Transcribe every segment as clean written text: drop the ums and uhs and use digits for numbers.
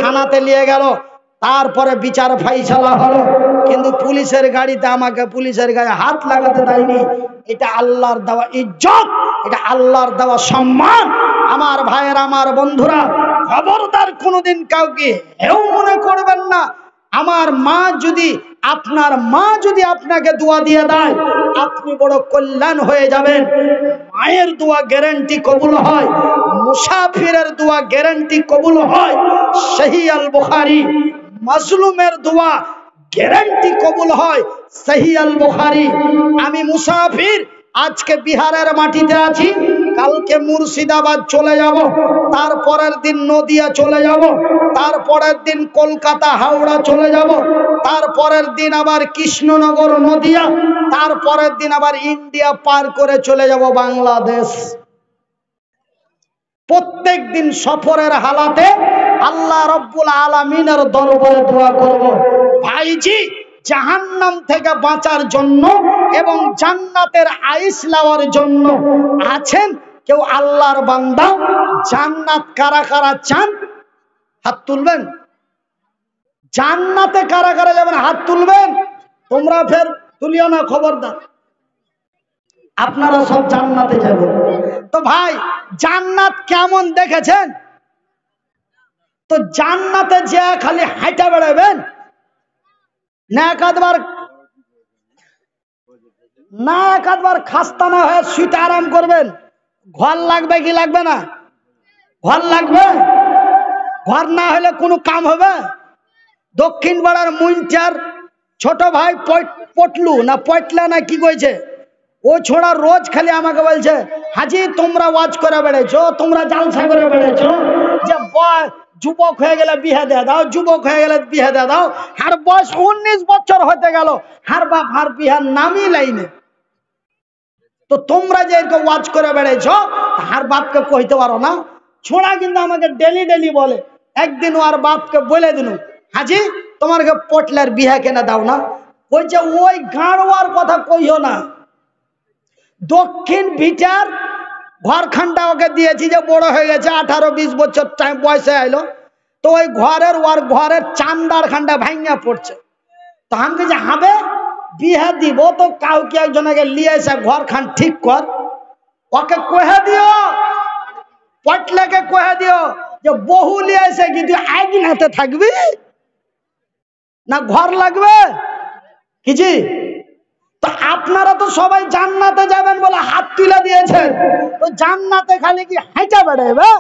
থানাতে নিয়ে গেল, তারপরে বিচার ফাইসালা হলো। কিন্তু পুলিশের গাড়িতে আমাকে পুলিশের গায়ে হাত লাগাতে দেয়নি। এটা আল্লাহর দেওয়া ইজ্জত, এটা আল্লাহর দেওয়া সম্মান। আমার ভাইয়ের, আমার বন্ধুরা, খবরদার কোনোদিন কাউকে হেউ মনে করবেন না। আমার মা যদি, আপনার মা যদি আপনাকে দোয়া দিয়ে দেয়, আপনি বড় কল্যাণ হয়ে যাবেন। মায়ের দোয়া গ্যারান্টি কবুল হয়, মুসাফিরের দোয়া গ্যারান্টি কবুল হয়। সহিহ আল বুখারী, মাজলুমের দোয়া গ্যারান্টি কবুল হয়। সহিহ আল বুখারী। আমি মুসাফির, আজকে বিহারের মাটিতে আছি, কালকে মুর্শিদাবাদ চলে যাব, তারপরের দিন নদিয়া চলে যাব, তারপরের দিন কলকাতা হাওড়া চলে যাব, তারপরের দিন আবার কৃষ্ণনগর নদিয়া, তারপরের দিন আবার ইন্ডিয়া পার করে চলে যাব বাংলাদেশ। প্রত্যেক দিন সফরের হালাতে আল্লাহ রব্বুল আলামিনের দরবারে দোয়া করব, ভাইজি জাহান্নাম থেকে বাঁচার জন্য এবং জান্নাতের আইস নেওয়ার জন্য আছেন কেউ আল্লাহর বান্দা? জান্নাত কারা কারা চান? হাত তুলবেন। জান্নাতে কারা কারা যাবেন? হাত তুলবেন। তোমরা ফের তুলিও না, খবরদার। আপনারা সব জান্নাতে যাবেন। তো ভাই, জান্নাত কেমন দেখেছেন? তো জান্নাতে যে খালি হাঁটা বেড়াবেন না, একাধবার খাস্তা না হয়ে শুতে আরাম করবেন? ঘর লাগবে কি লাগবে না? ঘর লাগবে। ঘর না হলে কোনো কাম হবে? দক্ষিণ পাড়ার মুইনচার ছোট ভাই পটলু না পটলা না কি কইছে, ও ছোড়া রোজ খালি আমাকে বলছে, হাজি তোমরা ওয়াজ করে বেড়েছো, তোমরা জালসা করে বেড়েছো, যে যুবক হয়ে গেলে বিয়ে দিয়ে দাও, যুবক হয়ে গেলে বিয়ে দিয়ে দাও। আর বয়স 19 বছর হতে গেল, হার বাপ হার বিহার নামই লাইনে। তো তোমরা যে ওয়াজ করে বেড়েছো, হার বাপকে কইতে পারো না? ছোড়া কিন্তু আমাকে ডেলি ডেলি বলে। একদিন ওর বাপকে বলে দিল, হাজি তোমাকে পটলার বিয়ে কেনা দাও না। বলছে ওই গাঁড়োয়ার কথা কইও না, দক্ষিণ ভিটার ঘরখানটা ওকে দিয়েছি, যে বড় হয়ে গেছে, 18-20 বছর টাইম বয়সে আইলো। তো ওই ঘরের চান্দার খানটা ভাঙিয়া পড়ছে। তো আমি যে হবে বিয়ে দিব, তো কাউকে একজনকে নিয়ে এসে ঘর খান ঠিক কর। ওকে কহে দিও, পটলাকে কহে দিও যে বহু নিয়ে এসে কি তুই আইনাতে থাকবি না, ঘর লাগবে কিছু? তো আপনারা তো সবাই জান্নাতে যাবেন বলে হাত তুলে দিয়েছেন, তো জান্নাতে খালি কি হাঁটা বেড়াবে?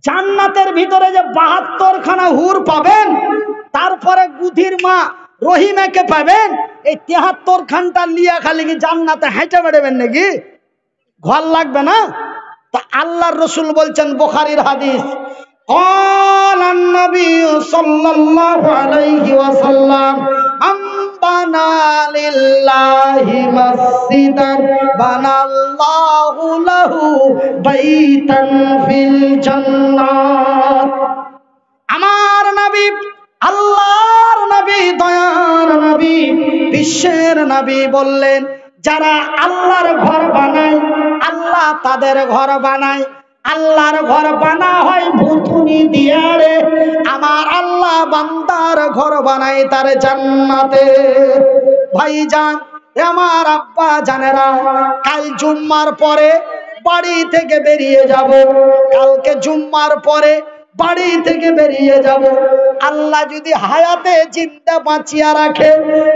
জান্নাতের ভিতরে যে 72 খানা হুর পাবেন, তারপরে গুধির মা রহিমাকে পাবেন, এই 73 খানটা লিয়া খালি কি জান্নাতে হাঁটা বেড়াবেন নাকি? ঘর লাগবে না? তা আল্লাহর রাসূল বলছেন, বুখারীর হাদিস, ক্বালান নবী সাল্লাল্লাহু আলাইহি ওয়াসাল্লাম, বানা লিল্লাহি মাসজিদান বানাল্লাহু লাহু বাইতান ফিল জান্নাত। আমার নবী, আল্লাহর নবী, দয়ার নবী, বিশ্বের নবী বললেন, যারা আল্লাহর ঘর বানায়, আল্লাহ তাদের ঘর বানায়। আল্লাহর ঘর বানা হয় ভুতুনি দিয়া রে, আমার আল্লাহ বান্দার ঘর বানায় তার জান্নাতে। ভাইজান, আমার আব্বা জানেরা, কাল জুম্মার পরে বাড়ি থেকে বেরিয়ে যাব, কালকে জুম্মার পরে বাড়ি থেকে বেরিয়ে যাব। আল্লাহ যদি হায়াতে জিন্দা বাঁচিয়ে রাখে,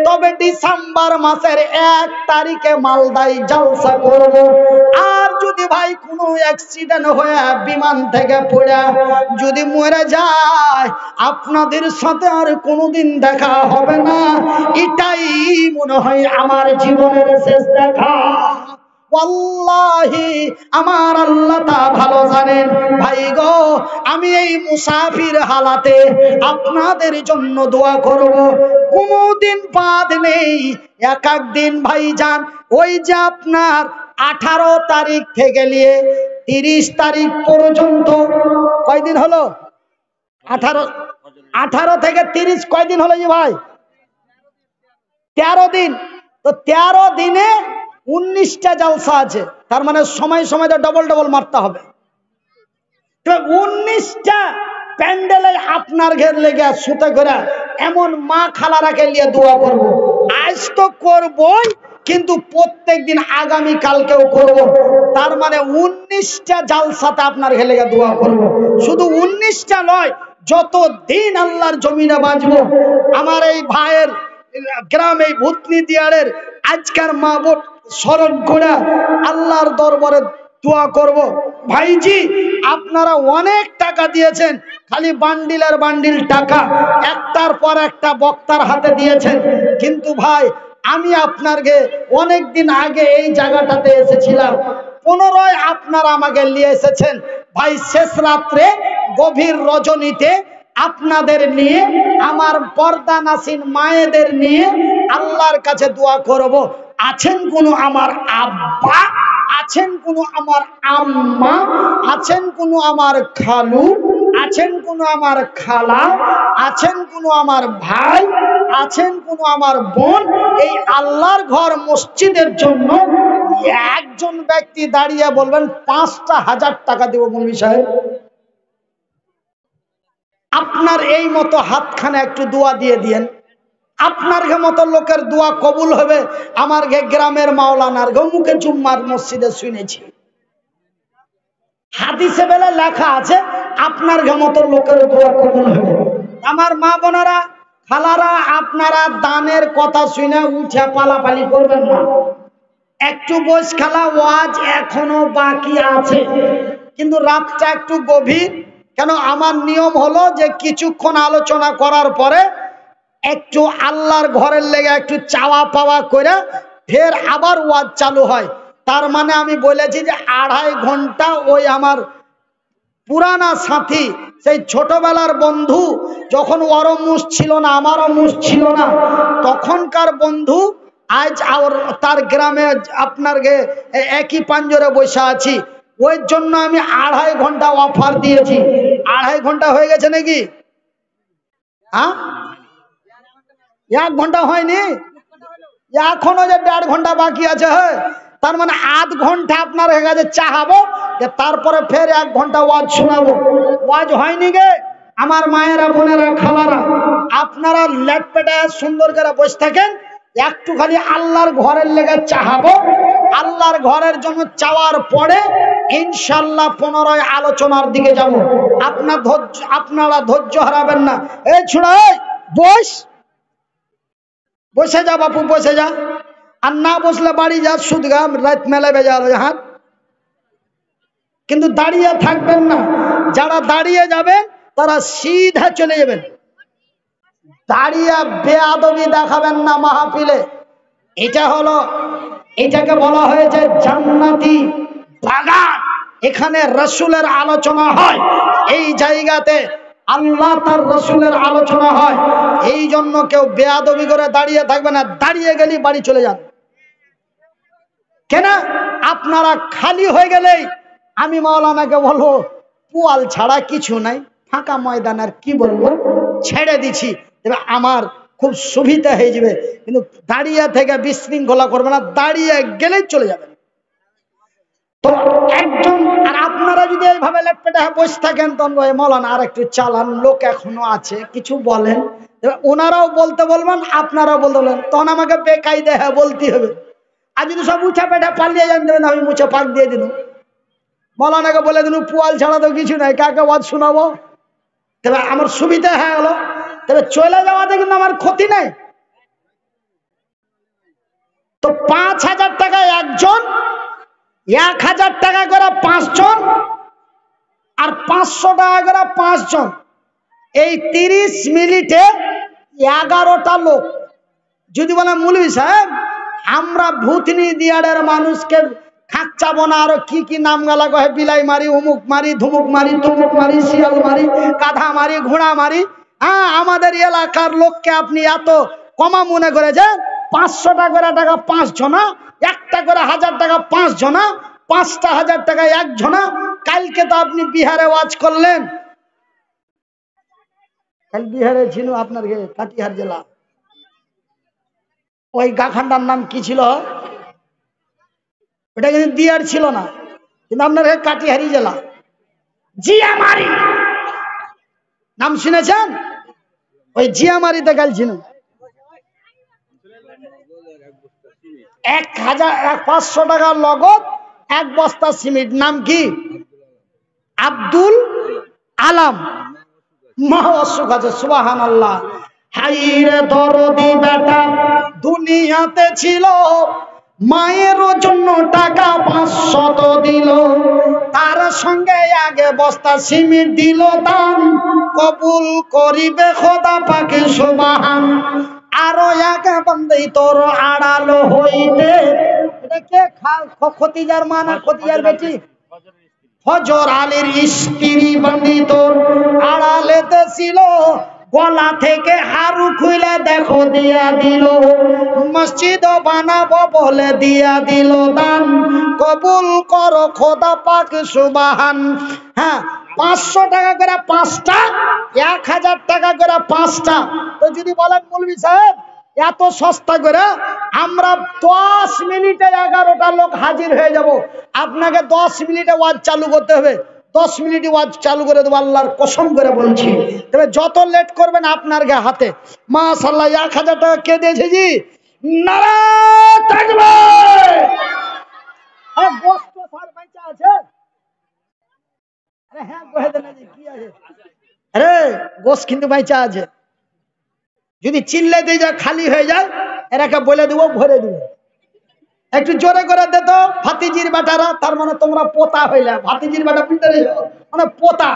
তবে ডিসেম্বর মাসের 1 তারিখে মালদায় জলসা করব। আর যদি ভাই কোনো অ্যাক্সিডেন্ট হয়ে বিমান থেকে পড়ে যদি মরে যায়, আপনাদের সাথে আর কোনোদিন দেখা হবে না। এটাই মনে হয় আমার জীবনের শেষ দেখা। ওয়াল্লাহি আমার আল্লাহ তা ভালো জানেন। ভাই গো, আমি এই মুসাফির হালাতে আপনাদের জন্য দোয়া করব, কোনোদিন বাদ নেই। এক দিন ভাইজান, ওই যে আপনার 18 তারিখ থেকে নিয়ে 30 তারিখ পর্যন্ত কয়দিন হলো? 18 থেকে 30 কয়দিন হলো যে ভাই? 13 দিন। তো 13 দিনে 19টা জলসা আছে, তার মানে সময় সময় ডবল ডবল মারতে হবে। 19টা প্যান্ডেলে আপনার ঘের লেগে সুতে করে এমন মা খালারাকে নিয়ে দোয়া করব। আজ তো করবই, কিন্তু প্রত্যেক দিন আগামী কালকেও করব। তার মানে 19টা জালসাতে আপনার ঘের লেগে দোয়া করব। শুধু 19টা নয়, যত দিন আল্লাহর জমিনে বাঁচবো আমার এই ভাইয়ের গ্রামে ভূতনি দিয়ারের আজকের মা বোন স্মরণ করে আল্লাহর দরবারে দোয়া করব। ভাইজি আপনারা অনেক টাকা দিয়েছেন, খালি বান্ডিলের বান্ডিল টাকা একটার পর একটা বক্তার হাতে দিয়েছেন, কিন্তু ভাই আমি আপনাকে অনেক দিন আগে এই জায়গাটাতে এসেছিলাম, পুনরায় আপনারা আমাকে নিয়ে এসেছেন। ভাই শেষ রাত্রে গভীর রজনীতে আপনাদের নিয়ে, আমার পর্দা নাসিন মায়েদের নিয়ে আল্লাহর কাছে দোয়া করব। আছেন কোনো আমার আব্বা, আছেন কোনো আমার আম্মা, আছেন কোনো আমার খালু, আছেন কোনো আমার খালা, আছেন কোনো আমার ভাই, আছেন কোনো আমার বোন, এই আল্লাহর ঘর মসজিদের জন্য একজন ব্যক্তি দাঁড়িয়ে বলবেন 5,000 টাকা দেব মৌলভী সাহেব। আপনার এই মতো হাতখানে একটু দোয়া দিয়ে দিয়েন, আপনার মতো লোকের দোয়া কবুল হবে। আমার গ্রামের মাওলানার মুখে জুম্মার মসজিদে শুনেছি, হাদিসে বেলা লেখা আছে আপনার মতো লোকের দোয়া কবুল হবে। আমার মা বোনেরা খালারা, আপনারা দানের কথা শুনে উঠে পালাপালি করবেন না, একটু বস। খালা ওয়াজ এখনো বাকি আছে, কিন্তু রাতটা একটু গভীর। কেন আমার নিয়ম হলো যে কিছুক্ষণ আলোচনা করার পরে একটু আল্লাহর ঘরের লেগে একটু চাওয়া পাওয়া করে ফের আবার ওয়াজ চালু হয়। তার মানে আমি বলেছি যে 2.5 ঘন্টা ওই আমার পুরানা সাথী, সেই ছোটবেলার বন্ধু, যখন ওরও মুষ ছিল না আমারও মুষ ছিল না, তখনকার বন্ধু আজ তার গ্রামে আপনার একই পাঞ্জরে বসে আছি। ওই জন্য আমি 2.5 ঘন্টা অফার দিয়েছি। 2.5 ঘন্টা হয়ে গেছে নাকি? হ্যাঁ, 1 ঘন্টা হয়নি, এখনো যে 1.5 ঘন্টা বাকি আছে। তার মানে 8 ঘন্টা আপনার কাছে চাহাবো, তারপরে ফের 1 ঘন্টা ওয়াজ শোনাবো। ওয়াজ হয়নি গে আমার মায়েরা, বোনেরা, খালারা, আপনারা লেট পেটে সুন্দর করে বসে থাকেন। একটু খালি আল্লাহর ঘরের লেগে চাহাবো, আল্লাহর ঘরের জন্য চাওয়ার পরে ইনশাল্লাহ পুনরায় আলোচনার দিকে যাব। আপনারা ধৈর্য হারাবেন না। এই ছোড়া বস, বসে যা বাপু, বসে যা। আর না বসলে বাড়ি যা, সুদগা রাত মেলে বেজা হাত। কিন্তু দাঁড়িয়ে থাকবেন না, যারা দাঁড়িয়ে যাবেন তারা সিধা চলে যাবেন। দাঁড়িয়ে বেয়াদবি দেখাবেন না মাহফিলে। এটা হলো, এটাকে বলা হয়েছে জান্নাতি বাগান। এখানে রসুলের আলোচনা হয়, এই জায়গাতে আল্লাহ তার রসুলের আলোচনা হয়। এই জন্য কেউ বেয়াদবি করে দাঁড়িয়ে থাকবে না, দাঁড়িয়ে গেলেই বাড়ি চলে যান। কেন? আপনারা খালি হয়ে গেলেই আমি মাওলানাকে বলবো পোয়াল ছাড়া কিছু নাই, ফাঁকা ময়দান, আর কি বলবো, ছেড়ে দিছি, আমার খুব সুবিধা হয়ে যাবে। কিন্তু দাঁড়িয়ে থেকে বিশৃঙ্খলা করবে না, দাঁড়িয়ে গেলেই চলে যাবেন। তো একজন, আর আপনারা যদি এইভাবে লেটপেটে বসে থাকেন, তখন মৌলানা আর একটু চালান, লোক এখনো আছে, কিছু বলেন। ওনারাও বলতে বলবেন, আপনারাও বলতে বলবেন, তখন আমাকে বেকায়দে হ্যাঁ বলতে হবে। আর যদি সব উঠে পেটে পালিয়ে যান দেবেন, আমি মুছে পাক দিয়ে দিন। মৌলানাকে বলে দিন পোয়াল ছাড়া তো কিছু নাই, কাকে ওয়াজ শোনাবো? তবে আমার সুবিধা হয়ে গেল, তবে চলে যাওয়াতে কিন্তু আমার ক্ষতি নেই। তো 5,000 টাকা একজন, 1,000 টাকা করে 5 জন, আর 500 টাকা করে 5 জন। এই 30 মিনিটে 11টা লোক। যদি বলে মৌলভী সাহেব আমরা ভূতনি দিয়ারের মানুষকে খাচ্চাবো না, আরো কি কি নাম গালা কহে, বিলাই মারি, উমুক মারি, ধুমুক মারি, তুমুক মারি, শিয়াল মারি, গাধা মারি, ঘোড়া মারি, হ্যাঁ আমাদের এলাকার লোককে আপনি এত কমা মনে করেছেন? 500 টাকা করে 5 জনা, 1টা করে 1000 টাকা 5 জনা, 5টা 1000 টাকা 1 জনা। কালকে তো আপনি বিহারে ওয়াজ করলেন, কাল বিহারে ছিল আপনার কাটিহার জেলা, ওই গাখান্ডার নাম কি ছিল? ওটা কিন্তু দিয়ার ছিল না, কিন্তু আপনার কাটিহারি জেলা জিয়ামারি। নাম শুনেছেন? ওই জিয়ামারিতে গেলছিল 500 টাকার লগত 1 বস্তা সিমেন্ট। নাম কি? আব্দুল আলাম। মা অসুখ আছে, সুবহানাল্লাহ। হাইরে দরদি বেটা দুনিয়াতে ছিল, মায়ের জন্য টাকা 500 দিল, তার সঙ্গে আগে বস্তা সিমেন্ট দিল দান, কবুল করিবে খোদা পাকে সুবহান। আরো এক বান্দি তোর আড়াল হইতে, এটা কে? খতিজার মা না খতিজার বেটি? ফজর আলীর স্ত্রী বান্দি তোর আড়ালেতে ছিল, গলা থেকে হারু খুলে দেখো দিয়া দিল, মসজিদ বানাবো বলে দিয়া দিল দান, কবুল করো খোদা পাক সুবহান। হ্যাঁ, 500 টাকা করে 5টা, 1000 টাকা করে 5টা। তো যদি বলেন মৌলভী সাহেব এত সস্তা করে, আমরা 10 মিনিটে 11টা লোক হাজির হয়ে যাব, আপনাকে 10 মিনিটে ওয়াজ চালু করতে হবে। 10 মিনিটে ওয়াজ চালু করে দেবো, আল্লাহর কসম করে বলছি। তবে যত লেট করবেন আপনার হাতে। মাশাআল্লাহ, 1000 টাকা কে দিয়েছে জি? নারায়ে তাকবীর। আরে গোশত স্যার বেঁচে আছে? আরে হ্যাঁ কহে দেন জি, কি আছে? আরে গোশত কিন্তু বেঁচে আছে। যদি চিল্লে দিয়ে যায় খালি হয়ে যায়, এরাকে বলে দেবো ভরে দেবো। একটু জোরে করে দে তো ভাতিজির বেটারা, তার মানে তোমরা পোতা হইলে। ভাতিজির বেটা পিটারে মানে পোতা।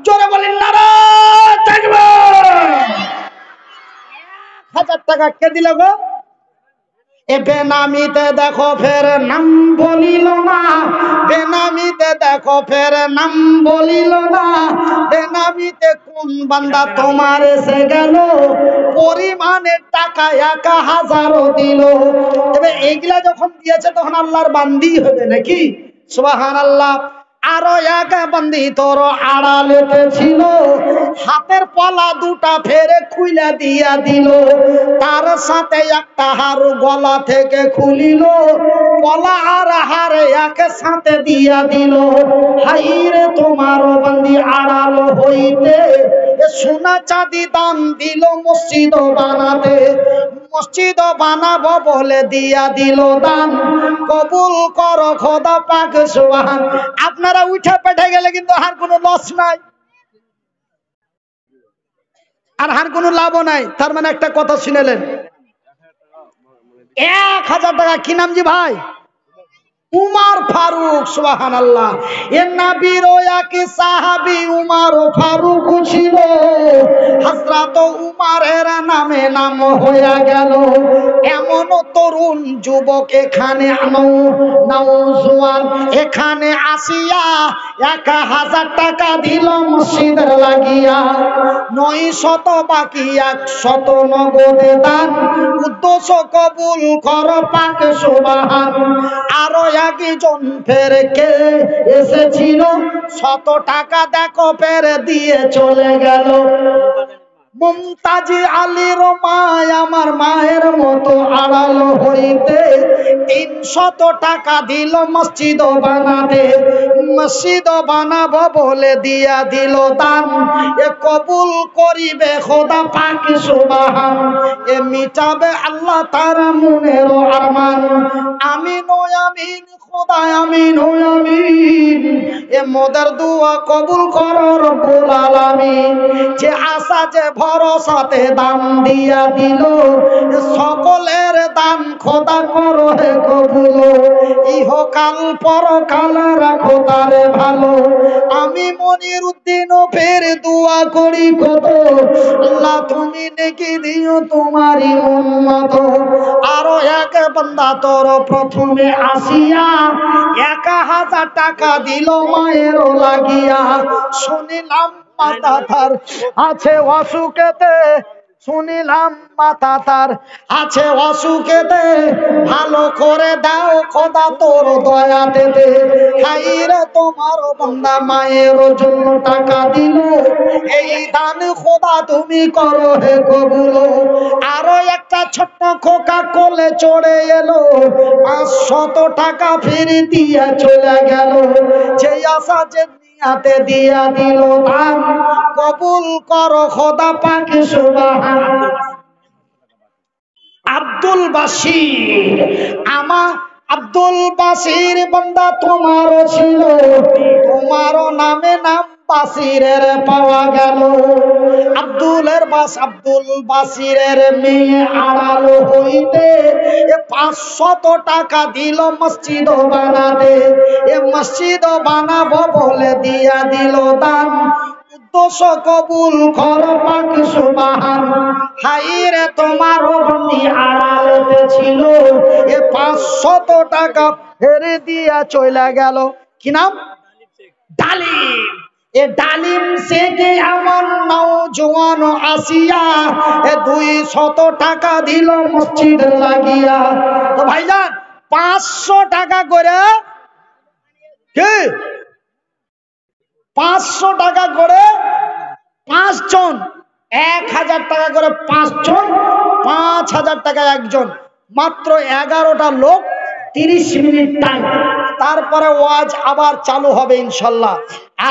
জোরে বলেন নারায়ে তাকবীর। 1000 টাকা কে দিল গো? এ বেনামিতে দেখো ফের নাম বলিল না, বেনামিতে দেখো ফের নাম বলিল না, বেনামিতে কোন বান্দা তোমার এসে গেল, পরিমাণের টাকা 1000 দিল। তবে এইগুলা যখন দিয়েছে তখন আল্লাহর বান্দি হবে নাকি? সুবহানাল্লাহ। আরো এক বান্দি তোর আড়ালেতে ছিল, হাতের পলা দুটা ফেরে খুইলা দিয়া দিল, তার সাথে একটা হার গলা থেকে খুলিল, পলা আর হারে একে সাথে দিয়া দিল। হাইরে তোমার বান্দি আড়াল হইতে সোনা চাঁদি দান দিল মসজিদ বানাতে, মসজিদ বানাবো বলে দিয়া দিল দান, কবুল করো খোদা পাক সুবহান। আপনারা উঠে পেটে গেলে কিন্তু আর কোনো লস নাই, আর আর কোনো লাভও নাই। তার মানে একটা কথা শুনেলেন, 1000 টাকা। কি নাম জি ভাই? উমর ফারুক। সুবহানাল্লাহ। এর নবীর এক সাহাবী উমর ফারুক ছিল, হযরত উমরের নামে নাম হয়ে গেল। এমন তরুণ যুবক এখানে নওজোয়ান এখানে আসিয়া 1000 টাকা দিল মসজিদের লাগিয়া, 900 বাকি 100 নগদে দান, উদ্দেশ্য কবুল কর পাক সুবহান। আরো একজন ফের কে এসেছিল, 100 টাকা দেখো ফের দিয়ে চলে গেল। মুমতাজি আলীর মা আমার মায়ের মতো আড়াল হইতে 300 টাকা দিল মসজিদ বানাতে, মসজিদ বানাবো বলে দিয়া দিল দান, এ কবুল করিবে খোদা পাক সুবহান। এ মিটাবে আল্লাহ তার মনের আরমান। আমিন ও আমিন খোদা, আমিন ও আমিন। এ মোদের দোয়া কবুল করো রব্বুল আলামিন। যে আশা যে ভরসাতে দান দিয়া দিল, সকলের দান খোদা করো হে কবুল, ইহকাল পরকাল রাখো তারে ভালো। আমি মনির উদ্দিন ফের দোয়া করি কত, আল্লাহ তুমি নেকি দিও তোমারই মন মতো। আরো এক বান্দা তোর প্রথমে আসিয়া 1000 টাকা দিল মায়ের লাগিয়া, শুনিলাম মাতা তার আছে অসুখেতে, শুনিলাম মাতা তার আছে অসুখেতে, ভালো করে দাও খোদা তোর দয়া দেতে। হাইরে তোমার বান্দা মায়ের জন্য টাকা দিল, এই দান খোদা তুমি করো হে কবুল। আরো একটা ছোট্ট খোকা কোলে চড়ে এলো, 500 টাকা ফিরে দিয়ে চলে গেল। যে আশা যে দুনিয়াতে দিয়া দিল দান, কবুল করো খোদা পাক সুবহান। আব্দুল বাসির, আব্দুল বাসির বান্দা তোমারও ছিল, তোমারও নামে নাম বাসিরের পাওয়া গেল। আব্দুল বাসিরের মেয়ে আড়াল হইতে 500 টাকা দিল মসজিদ বানাতে। এ মসজিদ বানাবো বলে দিয়া দিল দান, উদ্দেশ্য কবুল করো পাক সুবহান। হাইরে তোমার বন্দি আড়ালেতে ছিল, এ 500 টাকা ফেরে দিয়া চলে গেল। কি নাম? ডালিম। এ ডালিম থেকে এমন নওজোয়ান আসিয়া 200 টাকা দিল মসজিদ লাগিয়া। তো ভাইজান 500 টাকা করে, কি 500 টাকা করে 5 জন, 1000 টাকা করে 5 জন, 5000 টাকা একজন, মাত্র 11টা লোক, 30 মিনিট টাইম। তারপরে ওয়াজ আবার চালু হবে ইনশাল্লাহ।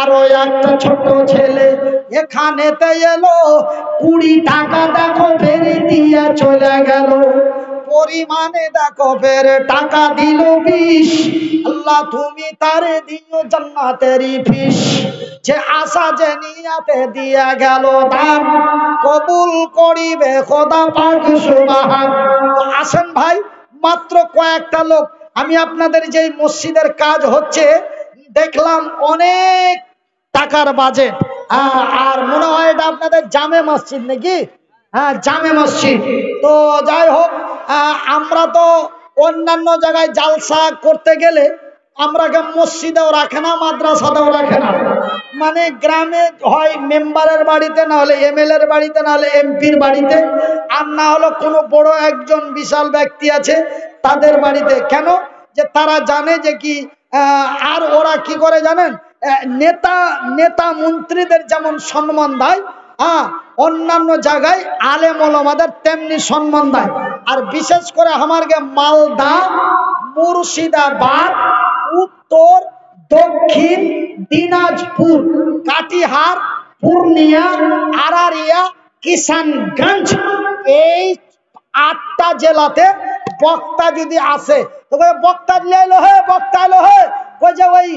আরো একটা ছোট ছেলে এখানেতে এলো, 20 টাকা দেখো ফেরে দিয়া চলে গেল। পরিমাণে দেখো ফের টাকা দিল 20। আল্লাহ তুমি তারে দিও জান্নাতেরই ফিস। যে আশা যে নিয়াতে দিয়া গেল দান, কবুল করিবে খোদা পাক সুবহান। তো আসেন ভাই, মাত্র কয়েকটা লোক, আমি আপনাদের যে মসজিদের কাজ হচ্ছে দেখলাম অনেক টাকার বাজেট, আর মনে হয় এটা আপনাদের জামে মসজিদ নাকি? হ্যাঁ, জামে মসজিদ। তো যাই হোক, আমরা তো অন্যান্য জায়গায় জালসা করতে গেলে আমরাকে মসজিদেও রাখে না, মাদ্রাসাতেও রাখে না, মানে গ্রামে হয় মেম্বারের বাড়িতে, না হলে এমএলএ এর বাড়িতে, না হলে এমপির বাড়িতে, আর না হলো কোনো বড় একজন বিশাল ব্যক্তি আছে তাদের বাড়িতে। কেন? যে তারা জানে যে কি, আর ওরা কি করে জানেন, নেতা মন্ত্রীদের যেমন সম্মান দেয়, অন্যান্য জায়গায় আলেম ওলামাদের তেমনি সম্মান দেয়। আর বিশেষ করে আমারকে মালদা, মুর্শিদাবাদ, উত্তর, দক্ষিণ দিনাজপুর, কাটিহার, পূর্ণিয়া, আরারিয়া, কিষানগঞ্জ, এই 8টা জেলাতে বক্তা যদি আসে তো বক্তা এলো হে, বক্তা এলো হে, যে ওই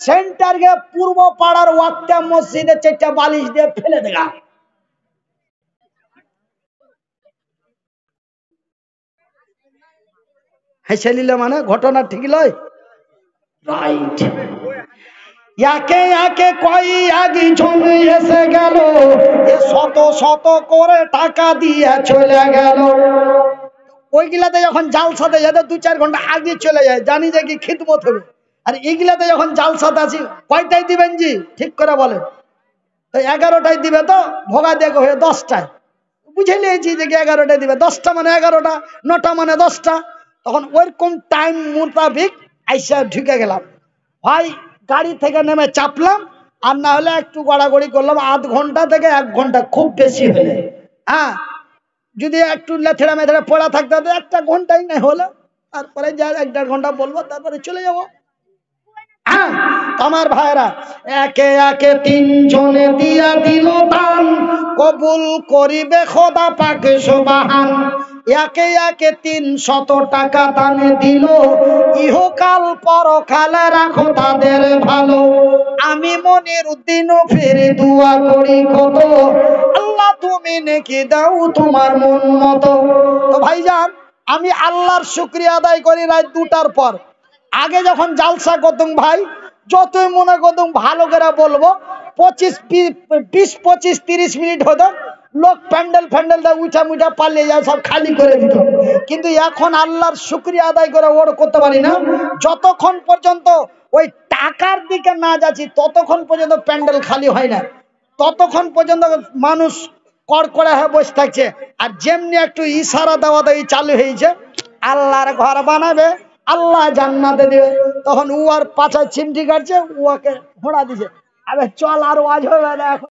সেন্টার গে পূর্ব পাড়ার ওয়াক্তা মসজিদে 4টা বালিশ দিয়ে ফেলে দেগা। হেসে নিলে মানে ঘটনা ঠিক লয়, রাইট। একে একে কয়েকজন এসে গেল, শত শত করে টাকা দিয়ে চলে গেল। ওইগুলাতে যখন জালসাতে যেতে 2-4 ঘন্টা আগে চলে যায়, জানি যে কি খিদমত হবে। আর এইগুলাতে যখন জালসাতে আছি, কয়টায় দিবেন জি ঠিক করে বলেন? 11টায় দিবে তো, ভোগা দেখো হয়ে 10টায়, বুঝে নিয়েছি যে 11টায় দিবে। 10টা মানে 11টা, 9টা মানে 10টা। তখন ওইরকম টাইম মোতাবিক আইসা ঢুকে গেলাম ভাই, গাড়ি থেকে নেমে চাপলাম, আর না হলে একটু গড়াগড়ি করলাম, আধ ঘন্টা থেকে 1 ঘন্টা খুব বেশি হলে। হ্যাঁ, যদি একটু লেথেড়া মেথেড়া পড়া থাকতে হতো 1টা ঘন্টাই না হলো, তারপরে যা 1-1.5 ঘন্টা বলবো, তারপরে চলে যাবো। হ্যাঁ, আমার ভাইরা, একে একে 3 জনে দিয়া দিল দান, কবুল করিবে খোদা পাক সুবহান। একে একে 300 টাকা দানে দিল, ইহকাল পরকালে রাখো তাদের ভালো। আমি মনির উদ্দিন ফিরে দোয়া করি কত, আল্লাহ তুমি নেকি দাও তোমার মন মতো। তো ভাইজান, আমি আল্লাহর শুকরিয়া আদায় করি রাত 2টার পর। আগে যখন জালসা করতুম ভাই, যতই মনে করতুম ভালো করে বলবো, 20-25-30 মিনিট হতো, লোক প্যান্ডেল উঠা মুঠা পালিয়ে যায়, সব খালি করে দিত। কিন্তু এখন আল্লাহর শুকরিয়া আদায় করে ওর করতে পারি না, যতক্ষণ পর্যন্ত ওই টাকার দিকে না যাচ্ছি ততক্ষণ পর্যন্ত প্যান্ডেল খালি হয় না, ততক্ষণ পর্যন্ত মানুষ কড়কড়া হয়ে বসে থাকছে। আর যেমনি একটু ইশারা দেওয়া চালু হয়েছে, আল্লাহর ঘর বানাবে, আল্লাহ জান্নাতে দিবে, তখন ও আর পাছায় চিমটি কাটছে, ওকে ঘোড়া দিছে, আরে চল আর ওয়াজ হবে না এখন।